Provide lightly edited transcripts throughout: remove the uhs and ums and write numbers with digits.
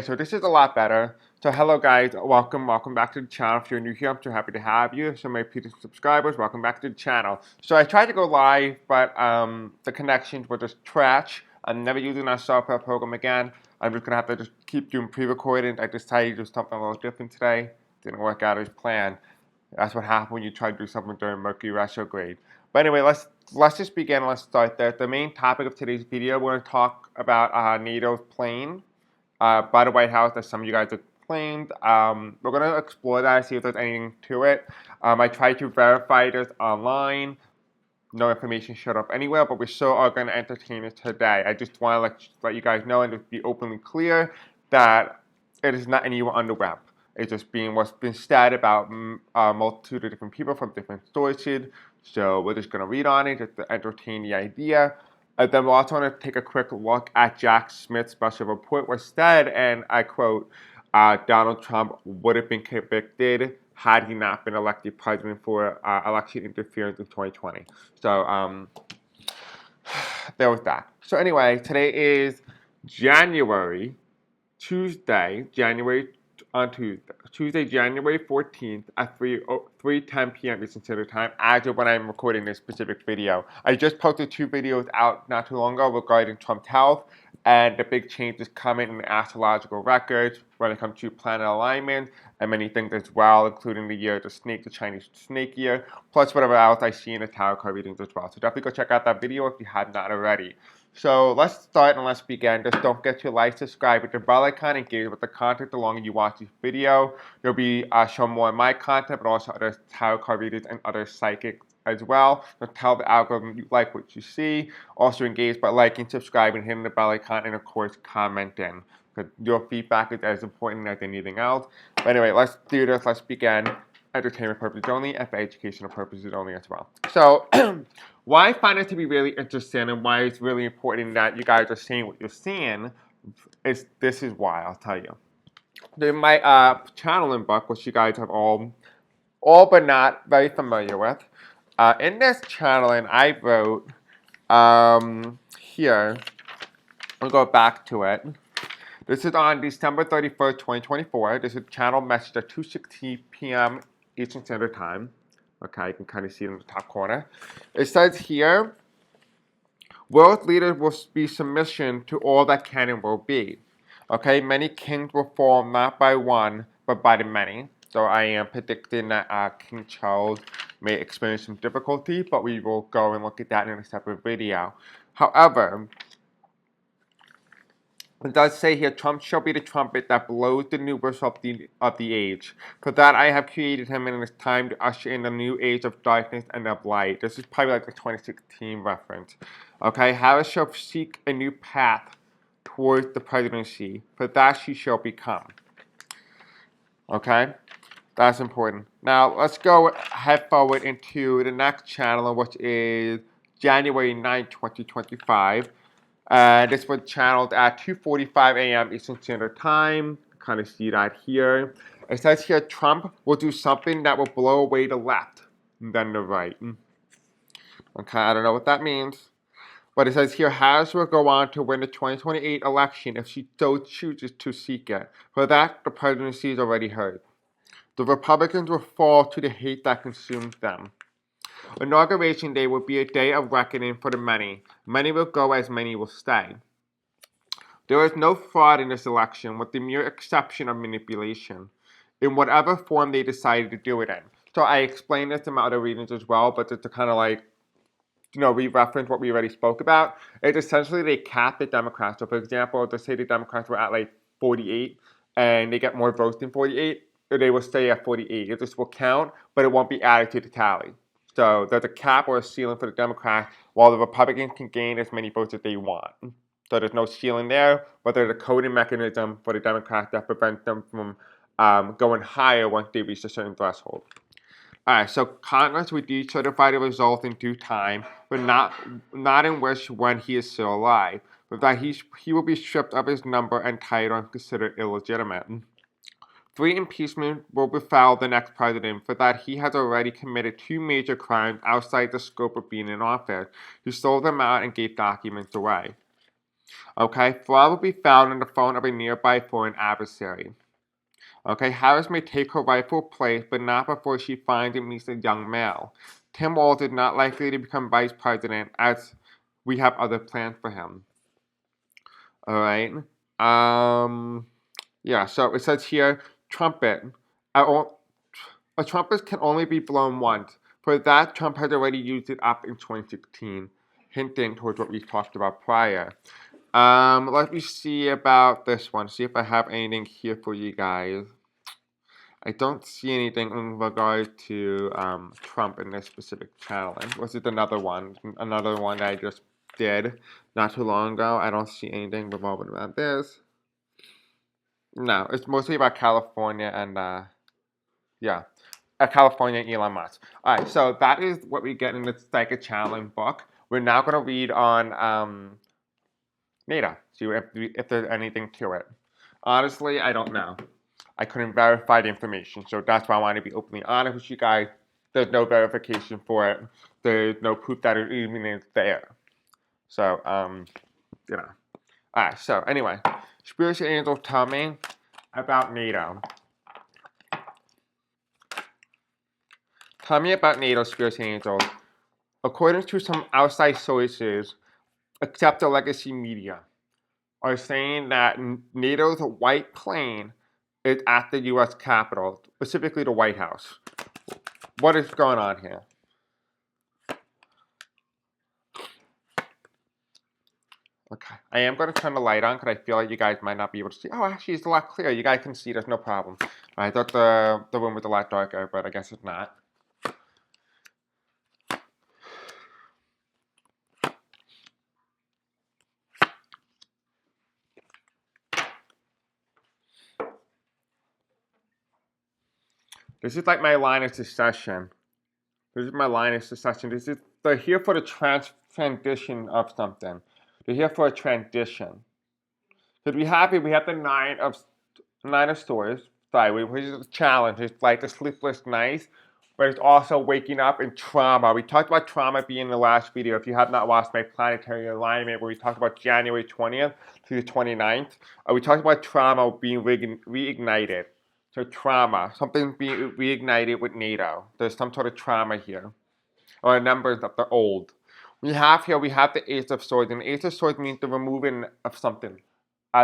So this is a lot better. So hello guys, welcome back to the channel. If you're new here, I'm so happy to have you. So my previous subscribers, welcome back to the channel. So I tried to go live, but the connections were just trash. I'm never using our software program again. I'm just gonna have to just keep doing pre-recording. I decided to do something a little different today. Didn't work out as planned. That's what happened when you try to do something during Mercury retrograde. But anyway, let's just begin. Let's start there. The main topic of today's video, we're going to talk about NATO's plane by the White House that some of you guys have claimed. We're going to explore that and see if there's anything to it. I tried to verify this online. No information showed up anywhere, but we still are going to entertain it today. I just want to let you guys know and just be openly clear that it is not anywhere on the web. It's just what's been said about a multitude of different people from different sources. So we're just going to read on it just to entertain the idea. And then we're also going to take a quick look at Jack Smith's special report, where said, and I quote, Donald Trump would have been convicted had he not been elected president for election interference in 2020. So there was that. So anyway, today is Tuesday, January 14th at 3:10 p.m. Eastern Standard Time, as of when I'm recording this specific video. I just posted 2 videos out not too long ago regarding Trump's health and the big changes coming in the astrological records when it comes to planet alignment and many things as well, including the year of the snake, the Chinese snake year, plus whatever else I see in the tarot card readings as well. So definitely go check out that video if you have not already. So let's start and let's begin. Just don't forget to like, subscribe, with the bell icon, engage with the content the longer you watch this video. You'll be shown more of my content, but also other tarot card readers and other psychics as well. So tell the algorithm you like what you see. Also engage by liking, subscribing, hitting the bell icon, and of course commenting. Because your feedback is as important as anything else. But anyway, let's do this. Let's begin. Entertainment purposes only and for educational purposes only as well. So why I find it to be really interesting and why it's really important that you guys are seeing what you're seeing is this is why, I'll tell you. In my channeling book, which you guys have all but not very familiar with, in this channeling I wrote here, I'll go back to it. This is on December 31st, 2024. This is channel message at 2:16 p.m. Eastern Standard Time. Okay, you can kind of see it in the top corner. It says here, world leaders will be submission to all that can and will be. Okay, many kings will fall not by one, but by the many. So I am predicting that King Charles may experience some difficulty, but we will go and look at that in a separate video. However, it does say here, Trump shall be the trumpet that blows the new whistle of the age. For that I have created him, and it is time to usher in the new age of darkness and of light. This is probably like the 2016 reference. Okay, Harris shall seek a new path towards the presidency. For that she shall become. Okay, that's important. Now let's go head forward into the next channel, which is January 9, 2025. This was channeled at 2:45 a.m. Eastern Standard Time. Kind of see that here. It says here, Trump will do something that will blow away the left and then the right. Okay, I don't know what that means. But it says here, Harris will go on to win the 2028 election if she so chooses to seek it. For that, the presidency is already hers. The Republicans will fall to the hate that consumes them. Inauguration Day will be a day of reckoning for the many. Many will go as many will stay. There is no fraud in this election, with the mere exception of manipulation, in whatever form they decided to do it in. So I explained this in my other readings as well, but just to kind of re-reference what we already spoke about, it's essentially they cap the Democrats. So for example, let's say the Democrats were at like 48, and they get more votes than 48, they will stay at 48. This will count, but it won't be added to the tally. So there's a cap or a ceiling for the Democrats, while the Republicans can gain as many votes as they want. So there's no ceiling there, but there's a coding mechanism for the Democrats that prevents them from going higher once they reach a certain threshold. Alright, so Congress will decertify the result in due time, but not in which when he is still alive, but that he will be stripped of his number and title and considered illegitimate. 3 impeachment will befall the next president, for that he has already committed 2 major crimes outside the scope of being in office. He sold them out and gave documents away. Okay, fraud will be found on the phone of a nearby foreign adversary. Okay, Harris may take her rightful place, but not before she finds and meets a young male. Tim Walz is not likely to become vice president, as we have other plans for him. All right. Yeah. So it says here, trumpet. A trumpet can only be blown once. For that, Trump has already used it up in 2016, hinting towards what we talked about prior. Let me see about this one. See if I have anything here for you guys. I don't see anything in regards to Trump in this specific challenge. Was it another one? Another one that I just did not too long ago. I don't see anything revolving around this. No, it's mostly about California and yeah, California and Elon Musk. All right, so that is what we get in the Psycho Challenge book. We're now going to read on NATO, see if there's anything to it. Honestly, I don't know. I couldn't verify the information, so that's why I want to be openly honest with you guys. There's no verification for it. There's no proof that it even is there. So, you know. Alright, so anyway, spiritual angels tell me about NATO. Tell me about NATO, spiritual angels. According to some outside sources, except the legacy media, are saying that NATO's white plane is at the U.S. Capitol, specifically the White House. What is going on here? Okay, I am going to turn the light on because I feel like you guys might not be able to see. Oh, actually, it's a lot clearer. You guys can see. There's no problem. I thought the room was a lot darker, but I guess it's not. This is like my line of succession. This is my line of succession. They're here for the transition of something. They're here for a transition. Because we have the nine of swords, sideways, which is a challenge. It's like the sleepless nights, but it's also waking up in trauma. We talked about trauma being in the last video. If you have not watched my planetary alignment, where we talked about January 20th to the 29th, we talked about trauma being reignited. So trauma, something being reignited with NATO. There's some sort of trauma here, or numbers that are old. We have the Ace of Swords, and the Ace of Swords means the removing of something,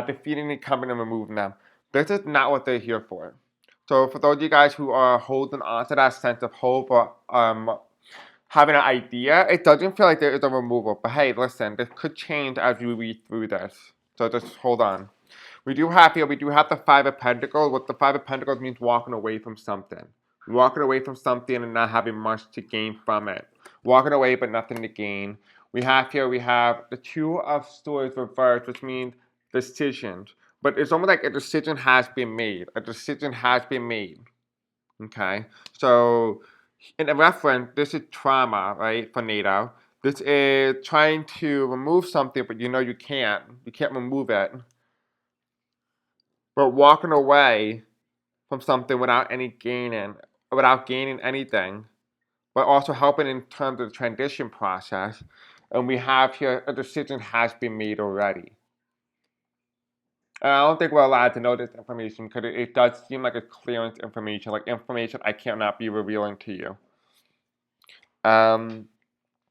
defeating the incumbent and removing them. This is not what they're here for. So for those of you guys who are holding on to that sense of hope or having an idea, it doesn't feel like there is a removal. But hey, listen, this could change as we read through this. So just hold on. We do have the Five of Pentacles. What the Five of Pentacles means, walking away from something. Walking away from something and not having much to gain from it. Walking away but nothing to gain. We have the Two of Swords reversed, which means decisions. But it's almost like a decision has been made. A decision has been made. Okay? So, in a reference, this is trauma, right, for NATO. This is trying to remove something, but you know you can't. You can't remove it. But walking away from something without gaining anything, but also helping in terms of the transition process. And we have here a decision has been made already. And I don't think we're allowed to know this information because it does seem like a clearance information, like information I cannot be revealing to you.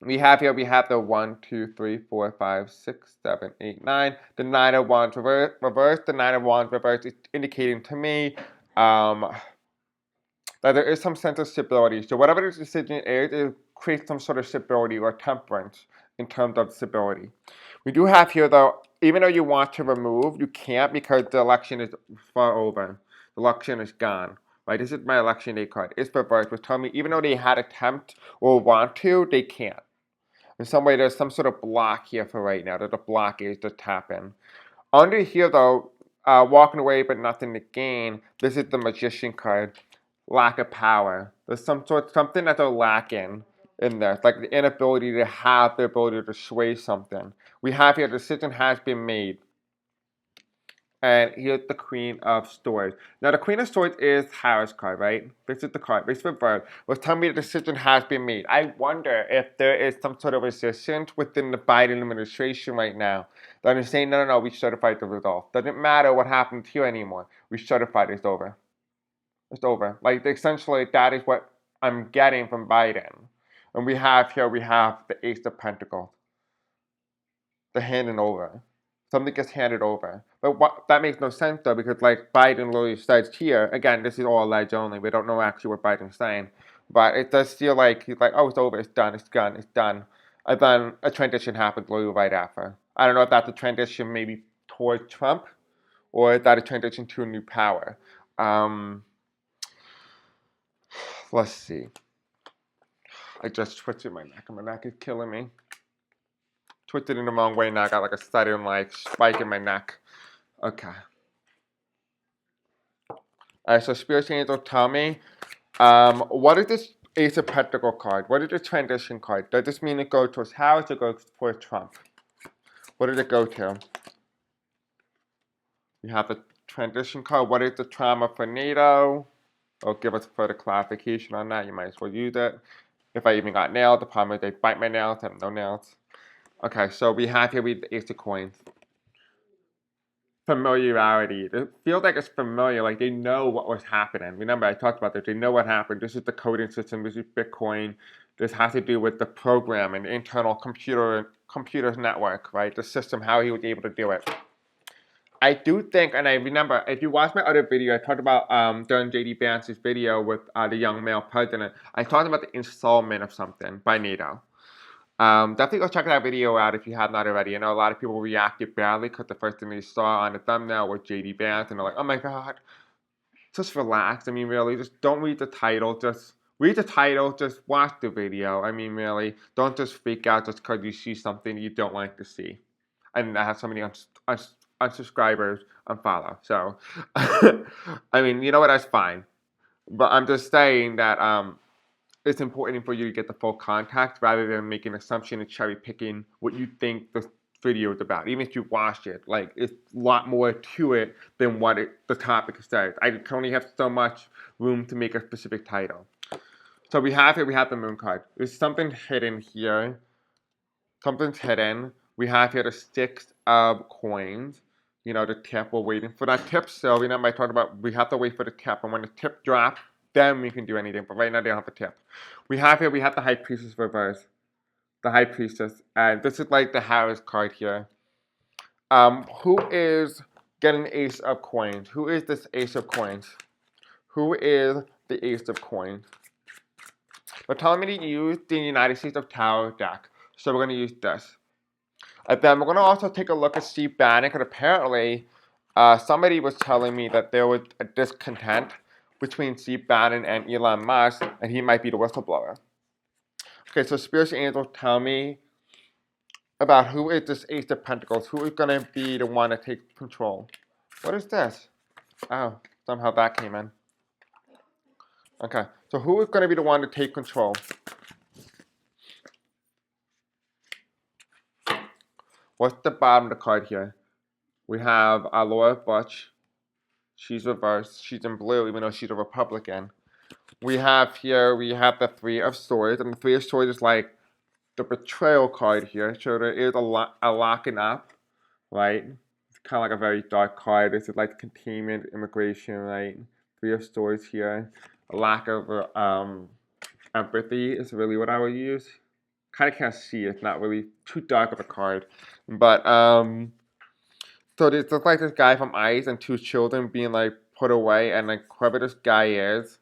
We have the 1, 2, 3, 4, 5, 6, 7, 8, 9. The 9 of Wands reverse. The 9 of Wands reverse is indicating to me that there is some sense of stability. So whatever the decision is, it creates some sort of stability or temperance in terms of stability. We do have here, though, even though you want to remove, you can't because the election is far over. The election is gone. Right? This is my election day card. It's reversed, which tells me even though they had attempt or want to, they can't. In some way, there's some sort of block here for right now. There's a blockage to tap in. Under here, though, walking away but nothing to gain, this is the Magician card. Lack of power. There's something that they're lacking in there. It's like the inability to have the ability to sway something. We have here, the decision has been made. And here's the Queen of Swords. Now, the Queen of Swords is Harris card, right? This is the card. This is reversed. Was telling me the decision has been made. I wonder if there is some sort of resistance within the Biden administration right now. That is saying, no, we certified the result. Doesn't matter what happened here anymore. We certified it's over. It's over. Like, essentially, that is what I'm getting from Biden. And we have the Ace of Pentacles. The handing over. Something gets handed over. But that makes no sense though, because like Biden literally says here, again, this is all alleged only. We don't know actually what Biden's saying. But it does feel like he's like, oh, it's over, it's done, it's done, it's done. And then a transition happens literally right after. I don't know if that's a transition maybe toward Trump, or is that a transition to a new power? Let's see. I just twisted my neck, and my neck is killing me. Twisted in the wrong way now. I got like a sudden like spike in my neck. Okay. Alright, so Spirit Angel, tell me, what is this Ace of Pentacles card? What is the transition card? Does this mean it goes towards Harris or goes for Trump? What did it go to? You have the transition card. What is the trauma for NATO? Or give us further clarification on that. You might as well use it. If I even got nailed, the problem is they bite my nails. I have no nails. Okay, so we have here the Ace of Coins. Familiarity. It feels like it's familiar, like they know what was happening. Remember, I talked about this. They know what happened. This is the coding system. This is Bitcoin. This has to do with the program and the internal computer network, right? The system, how he was able to do it. I do think, and I remember, if you watch my other video, I talked about during J.D. Vance's video with the young male president, I talked about the installment of something by NATO. Definitely go check that video out if you have not already. I know a lot of people reacted badly because the first thing they saw on the thumbnail was J.D. Vance, and they're like, oh my god, just relax. I mean, really, just don't read the title. Just read the title, just watch the video. I mean, really, don't just freak out just because you see something you don't like to see. And I have so many unsubscribers unfollow. So, I mean, you know what, that's fine. But I'm just saying that it's important for you to get the full context rather than making an assumption and cherry picking what you think the video is about. Even if you watch it, like it's a lot more to it than what the topic says. I can only have so much room to make a specific title. So we have the moon card. There's something hidden here. Something's hidden. We have here the 6 of coins. You know, the tip. We're waiting for that tip. So remember I talked about we have to wait for the tip. And when the tip drops, then we can do anything. But right now they don't have a tip. We have the High Priestess reverse. The High Priestess. And this is like the Harris card here. Who is getting the Ace of Coins? Who is this Ace of Coins? Who is the Ace of Coins? They're telling me to use the United States of Tarot deck. So we're going to use this. And then we're going to also take a look at Steve Bannon, because apparently somebody was telling me that there was a discontent between Steve Bannon and Elon Musk, and he might be the whistleblower. Okay, so Spiritual Angels tell me about who is this Ace of Pentacles. Who is going to be the one to take control? What is this? Oh, somehow that came in. Okay, so who is going to be the one to take control? What's the bottom of the card here? We have Laura Butch. She's reversed. She's in blue, even though she's a Republican. We have the 3 of Swords. And the 3 of Swords is like the betrayal card here. So there is a locking up, right? It's kind of like a very dark card. This is like containment, immigration, right? 3 of Swords here. A lack of empathy is really what I would use. Kind of can't see. It's not really too dark of a card. But, so there's just like this guy from ICE and 2 children being like put away, and like whoever this guy is,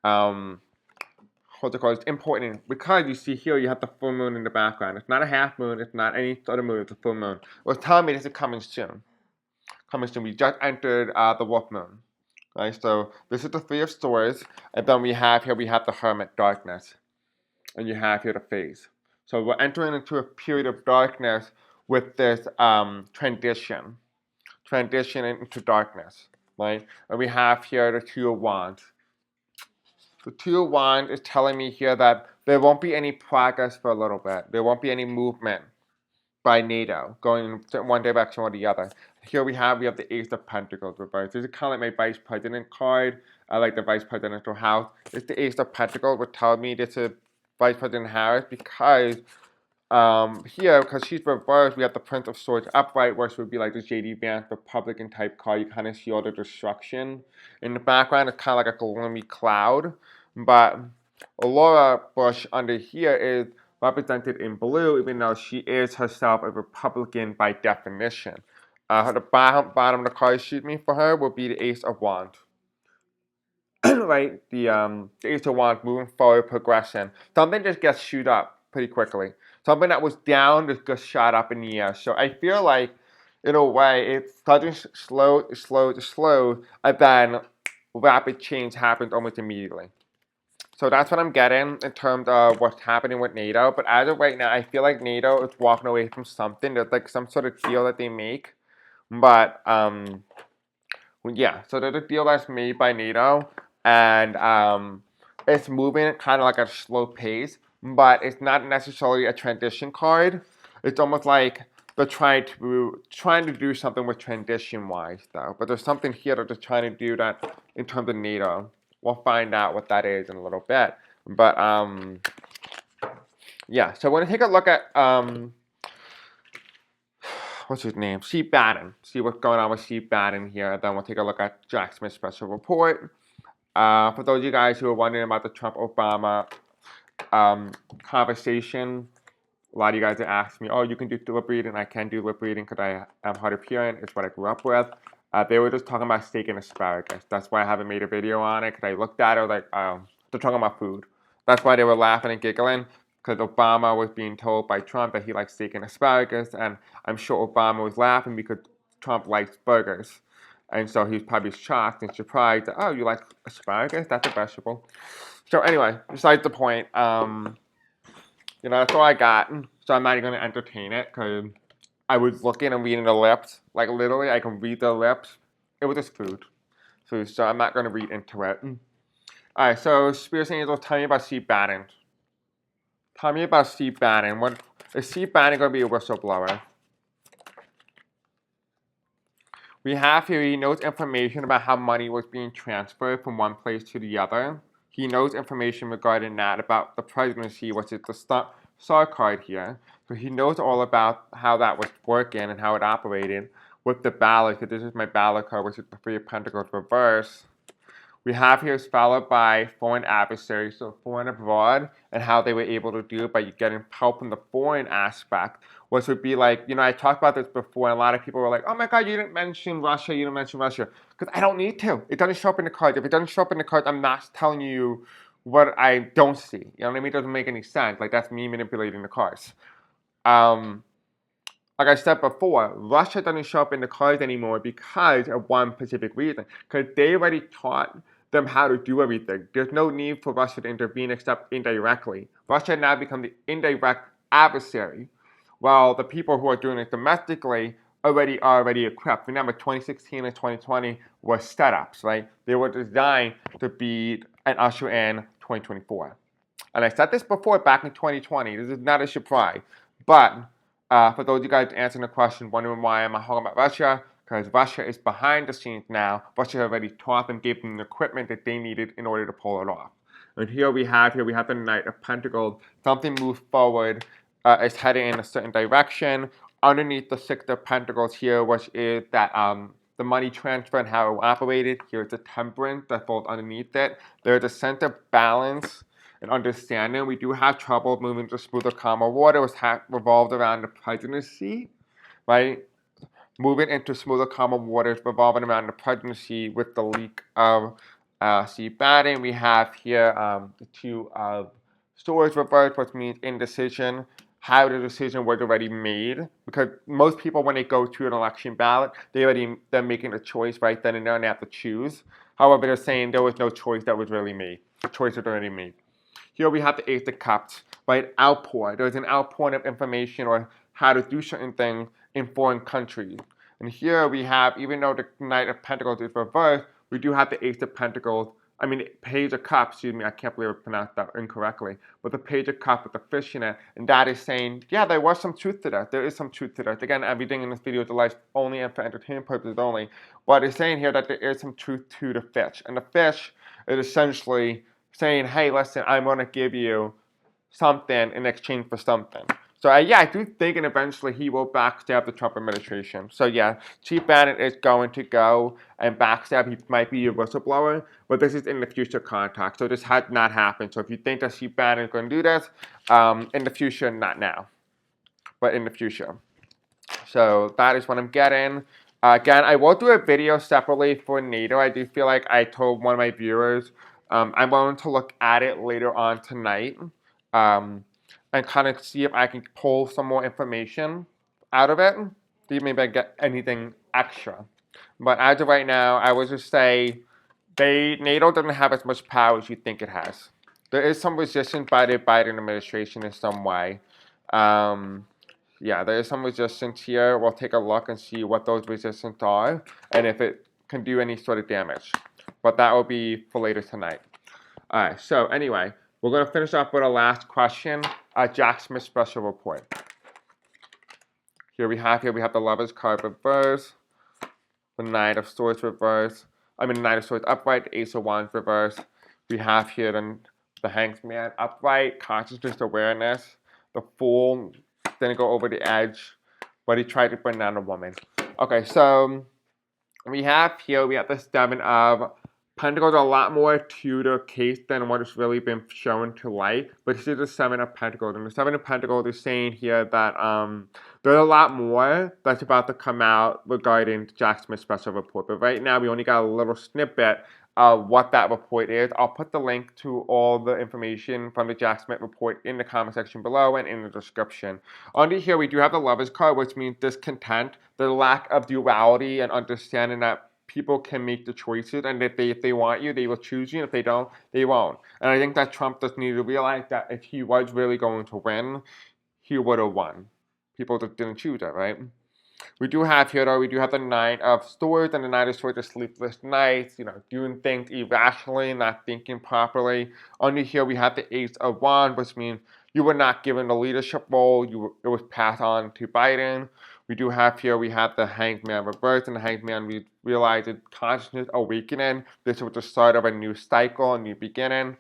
what's it called? It's important because you see here you have the full moon in the background. It's not a half moon. It's not any other moon. It's a full moon. Well, telling me this is coming soon. Coming soon. We just entered the wolf moon. Right. So this is the 3 of Swords, and then we have the Hermit, darkness, and you have here the Phase. So we're entering into a period of darkness with this transition into darkness, right? And we have here the 2 of Wands. The 2 of Wands is telling me here that there won't be any progress for a little bit. There won't be any movement by NATO going in one direction or the other. Here we have the Ace of Pentacles reversed. This is kind of like my Vice President card. I like the Vice Presidential House. It's the Ace of Pentacles, which tells me this is Vice President Harris because here, because she's reversed, we have the Prince of Swords upright, which would be like the J.D. Vance Republican type card. You kind of see all the destruction in the background. It's kind of like a gloomy cloud. But Laura Bush under here is represented in blue, even though she is herself a Republican by definition. The bottom of the card, for her will be the Ace of Wands. Right, the Ace of Wands, moving forward, progression. Something just gets shoot up pretty quickly. Something that was down just gets shot up in the air. So I feel like, in a way, it's starting slow, and then rapid change happens almost immediately. So that's what I'm getting in terms of what's happening with NATO. But as of right now, I feel like NATO is walking away from something. There's like some sort of deal that they make. But, yeah, so there's a deal that's made by NATO. And it's moving kind of like at a slow pace. But it's not necessarily a transition card. It's almost like they're trying to do something with transition-wise, though. But there's something here that they're trying to do that in terms of NATO. We'll find out what that is in a little bit. But, yeah. So we're going to take a look at, what's his name? Steve Bannon. See what's going on with Steve Bannon here. Then we'll take a look at Jack Smith's special report. For those of you guys who are wondering about the Trump-Obama conversation, a lot of you guys have asked me, oh, you can do lip reading. I can do lip reading because I am hard of hearing. It's what I grew up with. They were just talking about steak and asparagus. That's why I haven't made a video on it, because I looked at it, I was like, oh, they're talking about food. That's why they were laughing and giggling, because Obama was being told by Trump that he likes steak and asparagus, and I'm sure Obama was laughing because Trump likes burgers. And so he was probably shocked and surprised that, oh, you like asparagus? That's a vegetable. So anyway, besides the point, that's all I got. So I'm not even going to entertain it, because I was looking and reading the lips. Like, literally, I can read the lips. It was just food. So I'm not going to read into it. Alright, so Spirit Angels, tell me about Steve Bannon. Tell me about Steve Bannon. Is Steve Bannon going to be a whistleblower? We have here, he knows information about how money was being transferred from one place to the other. He knows information regarding that about the presidency, which is the star card here. So he knows all about how that was working and how it operated with the ballot, because this is my ballot card, which is the Three of Pentacles reverse. We have here is followed by foreign adversaries, so foreign abroad, and how they were able to do it by getting help from the foreign aspect, which would be like, I talked about this before, and a lot of people were like, oh my God, you didn't mention Russia, because I don't need to. It doesn't show up in the cards. If it doesn't show up in the cards, I'm not telling you what I don't see. You know what I mean? It doesn't make any sense. Like, that's me manipulating the cards. Like I said before, Russia doesn't show up in the cards anymore because of one specific reason. Because they already taught them how to do everything. There's no need for Russia to intervene except indirectly. Russia now becomes the indirect adversary, while the people who are doing it domestically are already equipped. Remember, 2016 and 2020 were setups, right? They were designed to be and usher in 2024. And I said this before back in 2020. This is not a surprise. But for those of you guys answering the question, wondering why am I talking about Russia? Because Russia is behind the scenes now. Russia already taught them, gave them the equipment that they needed in order to pull it off. And here we have the Knight of Pentacles. Something moves forward, is heading in a certain direction. Underneath the Six of Pentacles here, which is that the money transfer and how it operated. Here's the Temperance that falls underneath it. There's a sense of balance and understanding. We do have trouble moving to smoother, calmer water, which revolved around the presidency, right? Moving into smoother, calmer waters, revolving around the presidency with the leak of Steve Bannon. We have here the Two of Swords reversed, which means indecision. How the decision was already made, because most people, when they go to an election ballot, they're making a choice right then and there, and they have to choose. However, they're saying there was no choice that was really made. The choice was already made. Here we have the Ace of Cups, right? Outpour. There's an outpouring of information or how to do certain things in foreign countries. And here we have, even though the Knight of Pentacles is reversed, we do have the Ace of Pentacles Page of Cups, excuse me, I can't believe I pronounced that incorrectly, but the Page of Cups with the fish in it, and that is saying, yeah, there was some truth to that. There is some truth to that. Again, everything in this video is life only and for entertainment purposes only, but it's saying here that there is some truth to the fish, and the fish is essentially saying, hey, listen, I'm going to give you something in exchange for something. So yeah, I do think, and eventually he will backstab the Trump administration. So yeah, Chief Bannon is going to go and backstab. He might be a whistleblower, but this is in the future contact. So this has not happened. So if you think that Chief Bannon is going to do this, in the future, not now, but in the future. So that is what I'm getting. Again, I will do a video separately for NATO. I do feel like I told one of my viewers I'm going to look at it later on tonight and kind of see if I can pull some more information out of it. See if maybe I get anything extra. But as of right now, I would just say NATO doesn't have as much power as you think it has. There is some resistance by the Biden administration in some way. Yeah, there is some resistance here. We'll take a look and see what those resistance are and if it can do any sort of damage. But that will be for later tonight. All right, so anyway, we're going to finish up with our last question, Jack Smith special report. Here we have the Lovers card reverse, the Knight of Swords reverse, the Knight of Swords upright, the Ace of Wands reverse. We have here the Hanged Man upright, consciousness awareness, the Fool didn't go over the edge, but he tried to bring down a woman. Okay, so we have the Seven of Pentacles. A lot more to the case than what has really been shown to light, but this is the Seven of Pentacles, and the Seven of Pentacles is saying here that there's a lot more that's about to come out regarding Jack Smith's special report, but right now we only got a little snippet of what that report is. I'll put the link to all the information from the Jack Smith report in the comment section below and in the description. Under here we do have the Lovers card, which means discontent, the lack of duality and understanding that people can make the choices, and if they want you, they will choose you, and if they don't, they won't. And I think that Trump does need to realize that if he was really going to win, he would have won. People just didn't choose it, right? We do have here, though, we do have the Knight of Swords, and the Knight of Swords are sleepless nights, doing things irrationally, not thinking properly. Under here, we have the Ace of Wands, which means you were not given the leadership role, it was passed on to Biden. We do have here, we have the Hanged Man reversed, and the Hanged Man, we realized consciousness awakening. This was the start of a new cycle, a new beginning.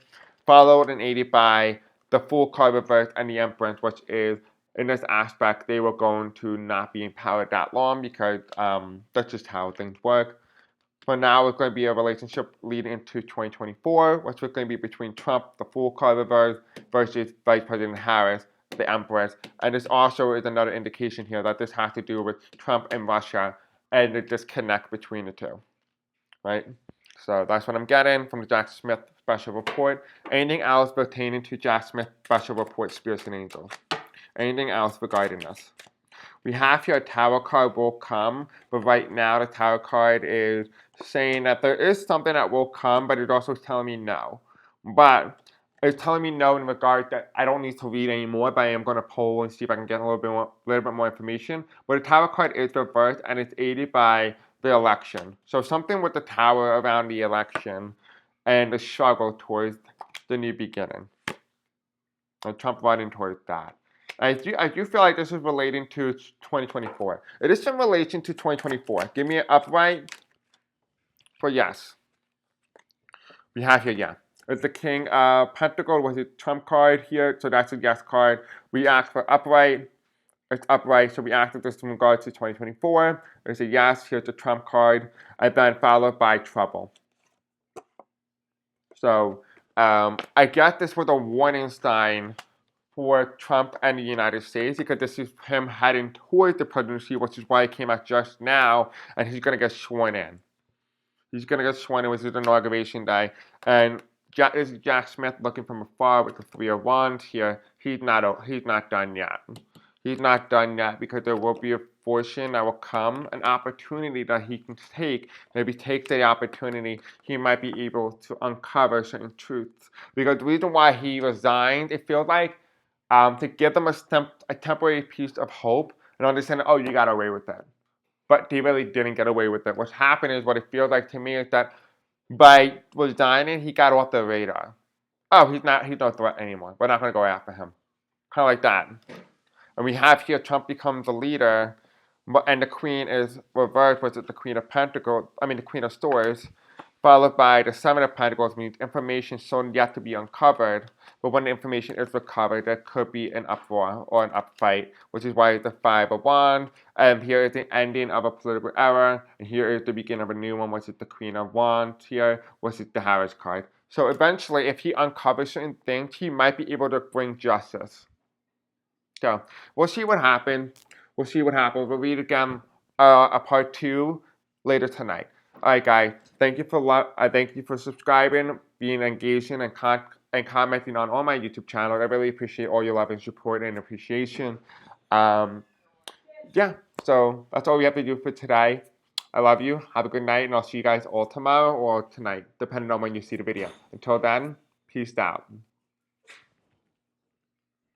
Followed and aided by the Fool card reversed and the Empress, which is, in this aspect, they were going to not be empowered that long because that's just how things work. For now, it's going to be a relationship leading into 2024, which is going to be between Trump, the Fool card reverse, versus Vice President Harris, the Empress. And this also is another indication here that this has to do with Trump and Russia and the disconnect between the two, right? So that's what I'm getting from the Jack Smith special report. Anything else pertaining to Jack Smith special report, Spirits and Angels? Anything else regarding this? We have here a Tower card will come, but right now the Tower card is saying that there is something that will come, but it's also telling me no. But it's telling me no in regard that I don't need to read anymore, but I am going to poll and see if I can get a little bit more information. But the Tower card is reversed, and it's aided by the election. So something with the Tower around the election and the struggle towards the new beginning. And Trump running towards that. I do feel like this is relating to 2024. It is in relation to 2024. Give me an upright for yes. We have here, yeah. It's the King of Pentacles with the Trump card here, so that's a yes card. We asked for upright. It's upright, so we asked this in regards to 2024. There's a yes, here's the Trump card, and then followed by trouble. So, I guess this was a warning sign for Trump and the United States, because this is him heading towards the presidency, which is why he came out just now, and he's going to get sworn in. He's going to get sworn in with his inauguration day, and this is Jack Smith looking from afar with the Three of Wands here. He's not done yet. He's not done yet, because there will be a fortune that will come, an opportunity that he can take. Maybe take the opportunity, he might be able to uncover certain truths. Because the reason why he resigned, it feels like, to give them a temporary piece of hope and understand, oh, you got away with that. But they really didn't get away with it. What's happened is, what it feels like to me is that By resigning, he got off the radar. Oh, he's no threat anymore. We're not going to go after him. Kind of like that. And we have here Trump becomes a leader, and the Queen is reversed, which is the Queen of Pentacles, the Queen of Swords, followed by the Seven of Pentacles, means information still yet to be uncovered. But when the information is recovered, there could be an uproar or an upfight, which is why it's the Five of Wands. And here is the ending of a political era, and here is the beginning of a new one, which is the Queen of Wands here, which is the Harris card. So eventually, if he uncovers certain things, he might be able to bring justice. So we'll see what happens. We'll see what happens. We'll read again a part 2 later tonight. All right, guys. Thank you for subscribing, being engaging, and commenting on all my YouTube channel. I really appreciate all your love and support and appreciation. Yeah. So that's all we have to do for today. I love you. Have a good night, and I'll see you guys all tomorrow or tonight, depending on when you see the video. Until then, peace out.